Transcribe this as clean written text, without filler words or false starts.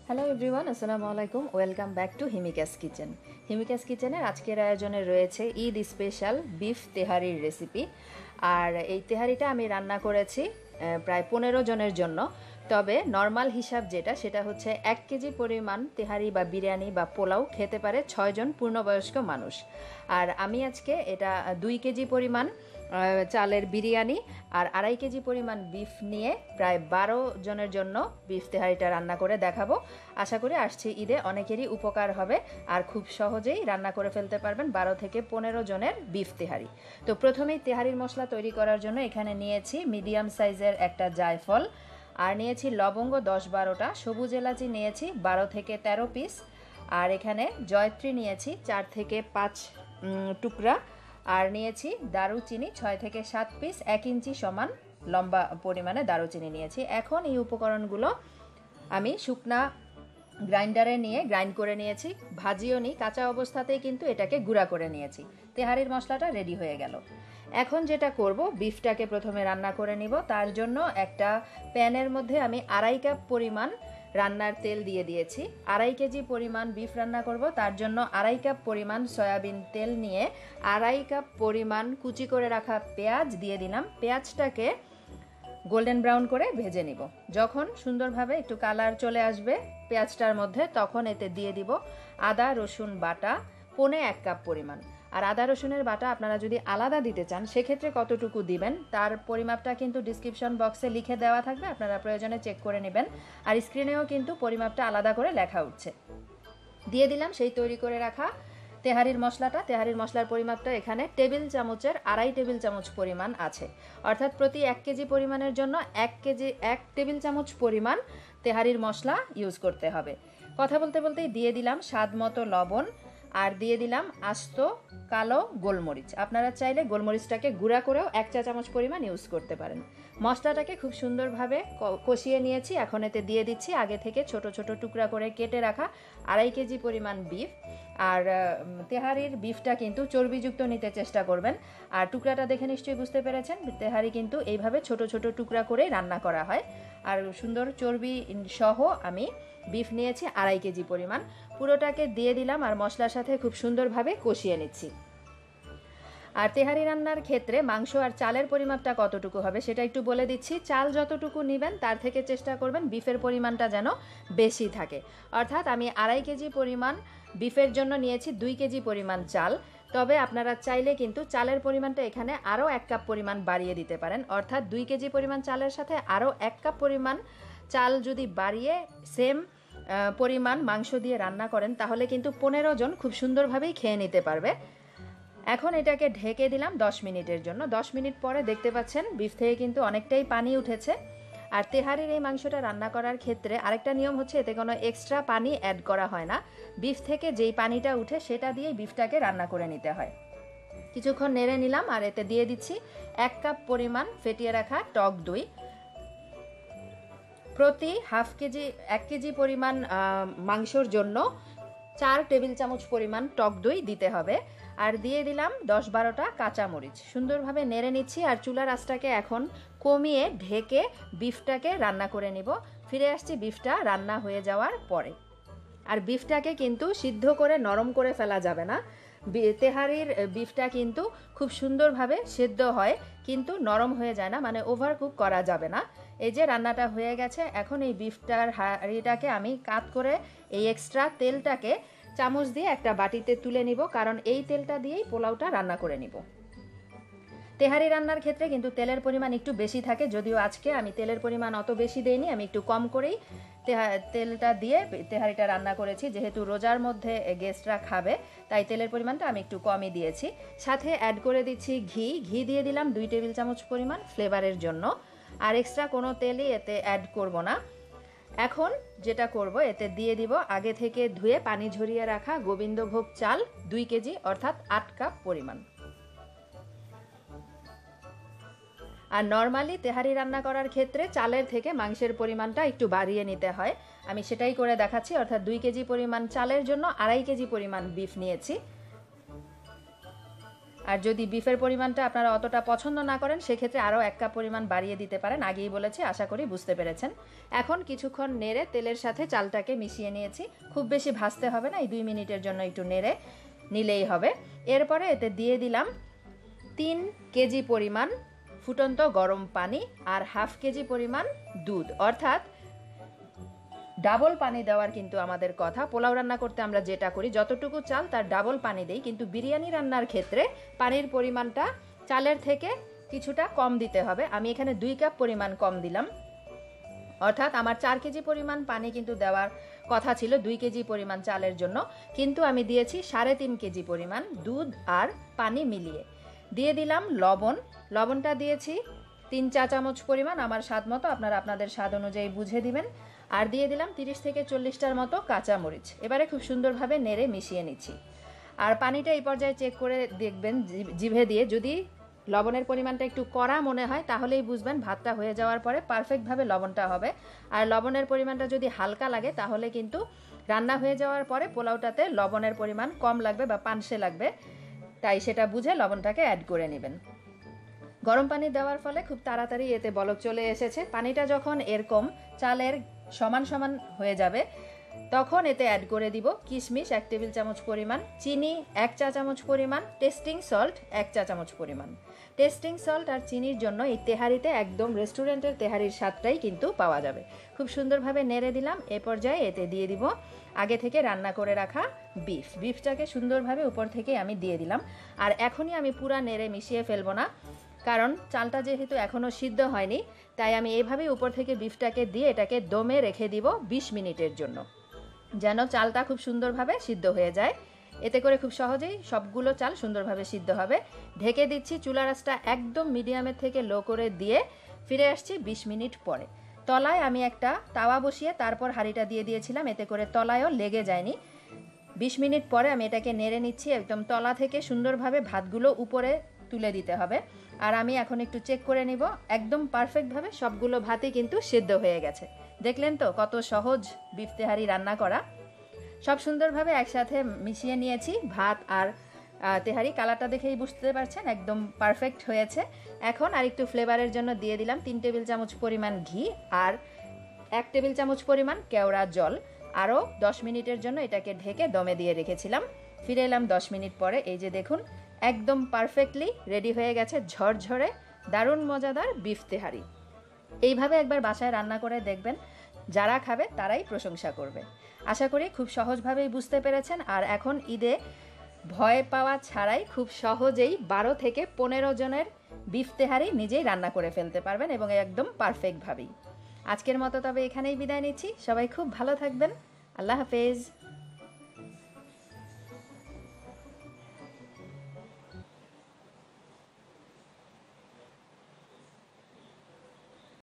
Hello everyone, আসসালামু আলাইকুম। Welcome back to Himika's kitchen. Himika's কিচেনের আজকের আয়োজনে রয়েছে ঈদ স্পেশাল বিফ তেহারির রেসিপি। আর এই তেহারিটা আমি রান্না করেছি প্রায় 15 জনের জন্য। তবে নর্মাল হিসাব যেটা সেটা হচ্ছে 1 কেজি পরিমাণ তেহারি বা বিরিয়ানি বা পোলাও খেতে পারে 6 জন পূর্ণবয়স্ক মানুষ। আর আমি আজকে এটা 2 কেজি পরিমাণ চালের বিরিয়ানি আর 2.5 কেজি পরিমাণ বিফ নিয়ে প্রায় 12 জনের জন্য বিফ তেহারিটা রান্না করে দেখাবো। আশা করি আসছে ঈদে অনেকেরই উপকার হবে আর খুব সহজেই রান্না করে ফেলতে পারবেন 12 থেকে 15 জনের বিফ তেহারি। তো প্রথমেই তেহারির মশলা তৈরি করার জন্য এখানে নিয়েছি মিডিয়াম সাইজের একটা জায়ফল, আর নিয়েছি লবঙ্গ 10-12টা, সবুজ এলাচি নিয়েছি 12 থেকে 13 পিস, আর এখানে জয়ত্রী নিয়েছি 4 থেকে 5 টুকরা, আর নিয়েছি দারুচিনি 6 থেকে 7 পিস, 1 ইঞ্চি সমান লম্বা পরিমাণে দারুচিনি নিয়েছি। এখন এই উপকরণগুলো আমি শুকনা গ্রাইন্ডারে নিয়ে গ্রাইন্ড করে নিয়েছি, ভাজিও নি, কাঁচা অবস্থাতেই কিন্তু এটাকে গুঁড়া করে নিয়েছি। তেহারির মশলাটা রেডি হয়ে গেল। এখন যেটা করব, বিফটাকে প্রথমে রান্না করে নিব। তার জন্য একটা প্যানের মধ্যে আমি 2.5 কাপ পরিমাণ রান্নার তেল দিয়ে দিয়েছি। 2.5 কেজি পরিমাণ বিফ রান্না করব, তার জন্য 2.5 কাপ পরিমাণ সয়াবিন তেল নিয়ে 2.5 কাপ পরিমাণ কুচি করে রাখা পেঁয়াজ দিয়ে দিলাম। পেঁয়াজটাকে গোল্ডেন ব্রাউন করে ভেজে নিব। যখন সুন্দরভাবে একটু কালার চলে আসবে পেঁয়াজটার মধ্যে, তখন এতে দিয়ে দিব আদা রসুন বাটা 1.25 কাপ পরিমাণ। আর আদা রসুনের বাটা আপনারা যদি আলাদা দিতে চান সেক্ষেত্রে কতটুকু দিবেন তার পরিমাপটা কিন্তু ডিসক্রিপশন বক্সে লিখে দেওয়া থাকবে, আপনারা প্রয়োজনে চেক করে নেবেন। আর স্ক্রিনেও কিন্তু পরিমাপটা আলাদা করে লেখা উঠছে। দিয়ে দিলাম সেই তৈরি করে রাখা তেহারির মশলাটা। তেহারির মশলার পরিমাপটা এখানে টেবিল চামচের 2.5 টেবিল চামচ পরিমাণ আছে, অর্থাৎ প্রতি 1 কেজি পরিমাণের জন্য 1 টেবিল চামচ পরিমাণ তেহারির মশলা ইউজ করতে হবে। কথা বলতে বলতেই দিয়ে দিলাম স্বাদ মতো লবণ, আর দিয়ে দিলাম আস্ত কালো গোলমরিচ। আপনারা চাইলে গোলমরিচটাকে গুঁড়া করেও 1 চা চামচ পরিমাণ ইউজ করতে পারেন। মশলাটাকে খুব সুন্দরভাবে কষিয়ে নিয়েছি। এখন এতে দিয়ে দিচ্ছি আগে থেকে ছোট ছোট টুকরা করে কেটে রাখা 2.5 কেজি পরিমাণ বিফ। আর তেহারির বিফটা কিন্তু চর্বিযুক্ত নিতে চেষ্টা করবেন। আর টুকরাটা দেখে নিশ্চয়ই বুঝতে পেরেছেন, তেহারি কিন্তু এইভাবে ছোট ছোট টুকরা করেই রান্না করা হয়। আর সুন্দর চর্বি সহ আমি বিফ নিয়েছি 2.5 কেজি পরিমাণ। পুরোটাকে দিয়ে দিলাম আর মশলার সাথে খুব সুন্দরভাবে কষিয়ে নিচ্ছি। আর তেহারি রান্নার ক্ষেত্রে মাংস আর চালের পরিমাপটা কতটুকু হবে সেটা একটু বলে দিচ্ছি। চাল যতটুকু নেবেন তার থেকে চেষ্টা করবেন বিফের পরিমাণটা যেন বেশি থাকে। অর্থাৎ আমি 2.5 কেজি পরিমাণ বিফের জন্য নিয়েছি 2 কেজি পরিমাণ চাল। তবে আপনারা চাইলে কিন্তু চালের পরিমাণটা এখানে আরও 1 কাপ পরিমাণ বাড়িয়ে দিতে পারেন। অর্থাৎ 2 কেজি পরিমাণ চালের সাথে আরও 1 কাপ পরিমাণ চাল যদি বাড়িয়ে সেম পরিমাণ মাংস দিয়ে রান্না করেন তাহলে কিন্তু 15 জন খুব সুন্দরভাবেই খেয়ে নিতে পারবে। এখন এটাকে ঢেকে দিলাম 10 মিনিটের জন্য। 10 মিনিট পরে দেখতে পাচ্ছেন বিফ থেকে কিন্তু অনেকটাই পানি উঠেছে। আর তেহারির এই মাংসটা রান্না করার ক্ষেত্রে আরেকটা নিয়ম হচ্ছে, এতে কোনো এক্সট্রা পানি অ্যাড করা হয় না। বিফ থেকে যেই পানিটা উঠে সেটা দিয়েই বিফটাকে রান্না করে নিতে হয়। কিছুক্ষণ নেড়ে নিলাম আর এতে দিয়ে দিচ্ছি 1 কাপ পরিমাণ ফেটিয়ে রাখা টক দই। প্রতি 1 কেজি পরিমাণ মাংসর জন্য 4 টেবিল চামচ পরিমাণ টক দই দিতে হবে। আর দিয়ে দিলাম 10-12টা কাঁচামরিচ। সুন্দরভাবে নেড়ে নিচ্ছি আর চুলার আঁচটাকে এখন কমিয়ে ঢেকে বিফটাকে রান্না করে নিব। ফিরে আসছি বিফটা রান্না হয়ে যাওয়ার পরে। আর বিফটাকে কিন্তু সিদ্ধ করে নরম করে ফেলা যাবে না। তেহারির বিফটা কিন্তু খুব সুন্দরভাবে সেদ্ধ হয় কিন্তু নরম হয়ে যায় না, মানে ওভারকুক করা যাবে না। এই যে রান্নাটা হয়ে গেছে। এখন এই বিফটার হাঁড়িটাকে আমি কাট করে এই এক্সট্রা তেলটাকে চামচ দিয়ে একটা বাটিতে তুলে নিব, কারণ এই তেলটা দিয়েই পোলাওটা রান্না করে নিব। তেহারি রান্নার ক্ষেত্রে কিন্তু তেলের পরিমাণ একটু বেশি থাকে, যদিও আজকে আমি তেলের পরিমাণ অত বেশি দেইনি, আমি একটু কম করেই তেলটা দিয়ে তেহারিটা রান্না করেছি। যেহেতু রোজার মধ্যে গেস্টরা খাবে তাই তেলের পরিমাণটা আমি একটু কমই দিয়েছি। সাথে অ্যাড করে দিচ্ছি ঘি দিয়ে দিলাম 2 টেবিল চামচ পরিমাণ ফ্লেভারের জন্য। আর এক্সট্রা কোনো তেলই এতে অ্যাড করব না। এখন যেটা করব, এতে দিয়ে দিব আগে থেকে ধুয়ে পানি ঝরিয়ে রাখা গোবিন্দভোগ চাল 2 কেজি, অর্থাৎ 8 কাপ পরিমাণ। আর নর্মালি তেহারি রান্না করার ক্ষেত্রে চালের থেকে মাংসের পরিমাণটা একটু বাড়িয়ে নিতে হয়। আমি সেটাই করে দেখাচ্ছি। অর্থাৎ 2 কেজি পরিমাণ চালের জন্য 2.5 কেজি পরিমাণ বিফ নিয়েছি। আর যদি বিফের পরিমাণটা আপনারা অতটা পছন্দ না করেন সেক্ষেত্রে আরও 1 কাপ পরিমাণ বাড়িয়ে দিতে পারেন, আগেই বলেছি, আশা করি বুঝতে পেরেছেন। এখন কিছুক্ষণ নেড়ে তেলের সাথে চালটাকে মিশিয়ে নিয়েছি। খুব বেশি ভাজতে হবে না, এই 2 মিনিটের জন্য একটু নেড়ে নিলেই হবে। এরপরে এতে দিয়ে দিলাম 3 কেজি পরিমাণ ফুটন্ত গরম পানি আর হাফ কেজি পরিমাণ দুধ, অর্থাৎ ডাবল পানি দেওয়ার কিন্তু আমাদের কথা। পোলাও রান্না করতে আমরা যেটা করি যতটুকু চাল তার ডাবল পানি দেই, কিন্তু বিরিয়ানি রান্নার ক্ষেত্রে পানির পরিমাণটা চালের থেকে কিছুটা কম দিতে হবে। আমি এখানে 2 কাপ পরিমাণ কম দিলাম, অর্থাৎ আমার 4 কেজি পরিমাণ পানি কিন্তু দেওয়ার কথা ছিল 2 কেজি পরিমাণ চালের জন্য, কিন্তু আমি দিয়েছি 3.5 কেজি পরিমাণ দুধ আর পানি মিলিয়ে। দিয়ে দিলাম লবণ, লবণটা দিয়েছি 3 চা চামচ পরিমাণ, আমার স্বাদ মতো, আপনারা আপনাদের স্বাদ অনুযায়ী বুঝে দিবেন। আর দিয়ে দিলাম 30 থেকে 40টার মতো কাঁচামরিচ। এবারে খুব সুন্দরভাবে নেড়ে মিশিয়ে নিচ্ছি। আর পানিটা এই পর্যায়ে চেক করে দেখবেন জিভে দিয়ে, যদি লবণের পরিমাণটা একটু কড়া মনে হয় তাহলেই বুঝবেন ভাতটা হয়ে যাওয়ার পরে পারফেক্টভাবে লবণটা হবে। আর লবণের পরিমাণটা যদি হালকা লাগে তাহলে কিন্তু রান্না হয়ে যাওয়ার পরে পোলাওটাতে লবণের পরিমাণ কম লাগবে বা পানসে লাগবে, তাই সেটা বুঝে লবণটাকে অ্যাড করে নেবেন। গরম পানি দেওয়ার ফলে খুব তাড়াতাড়ি এতে বলক চলে এসেছে। পানিটা যখন এরকম চালের সমান সমান হয়ে যাবে তখন এতে অ্যাড করে দিব কিশমিশ 1 টেবিল চামচ পরিমাণ, চিনি 1 চা চামচ পরিমাণ, টেস্টিং সল্ট 1 চা চামচ পরিমাণ। টেস্টিং সল্ট আর চিনির জন্য এই তেহারিতে একদম রেস্টুরেন্টের তেহারির স্বাদটাই কিন্তু পাওয়া যাবে। খুব সুন্দরভাবে নেড়ে দিলাম। এ পর্যায়ে এতে দিয়ে দিব আগে থেকে রান্না করে রাখা বিফটাকে সুন্দরভাবে উপর থেকে আমি দিয়ে দিলাম। আর এখনই আমি পুরা নেড়ে মিশিয়ে ফেলবো না, কারণ চালটা যেহেতু এখনও সিদ্ধ হয়নি, তাই আমি এইভাবেই উপর থেকে বিফটাকে দিয়ে এটাকে দমে রেখে দিব 20 মিনিটের জন্য, যেন চালটা খুব সুন্দরভাবে সিদ্ধ হয়ে যায়। এতে করে খুব সহজেই সবগুলো চাল সুন্দরভাবে সিদ্ধ হবে। ঢেকে দিচ্ছি, চুলার আঁচটা একদম মিডিয়ামের থেকে লো করে দিয়ে ফিরে আসছি 20 মিনিট পরে। তলায় আমি একটা তাওয়া বসিয়ে তারপর হাঁড়িটা দিয়ে দিয়েছিলাম, এতে করে তলায়ও লেগে যায়নি। 20 মিনিট পরে আমি এটাকে নেড়ে নিচ্ছি, একদম তলা থেকে সুন্দরভাবে ভাতগুলো উপরে তুলে দিতে হবে। আর আমি এখন একটু চেক করে নিব, একদম পারফেক্টভাবে সবগুলো ভাতই কিন্তু সিদ্ধ হয়ে গেছে। দেখলেন তো কত সহজ বিফ তেহারি রান্না করা। সব সুন্দরভাবে একসাথে মিশিয়ে নিয়েছি, ভাত আর তেহারি। কালারটা দেখেই বুঝতে পারছেন একদম পারফেক্ট হয়েছে। এখন আর একটু ফ্লেভারের জন্য দিয়ে দিলাম 3 টেবিল চামচ পরিমাণ ঘি আর 1 টেবিল চামচ পরিমাণ কেওড়া জল। আরও 10 মিনিটের জন্য এটাকে ঢেকে দমে দিয়ে রেখেছিলাম। ফিরে এলাম 10 মিনিট পরে। এই যে দেখুন একদম পারফেক্টলি রেডি হয়ে গেছে ঝরঝরে দারুণ মজাদার বিফ তেহারি। এইভাবে একবার বাসায় রান্না করে দেখবেন, যারা খাবে তারাই প্রশংসা করবে। আশা করি খুব সহজভাবেই বুঝতে পেরেছেন। আর এখন ঈদে ভয় পাওয়া ছাড়াই খুব সহজেই 12 থেকে 15 জনের বিফ তেহারি নিজেই রান্না করে ফেলতে পারবেন, এবং একদম পারফেক্টভাবেই। আজকের মতো তবে এখানেই বিদায় নিচ্ছি। সবাই খুব ভালো থাকবেন। আল্লাহ হাফেজ।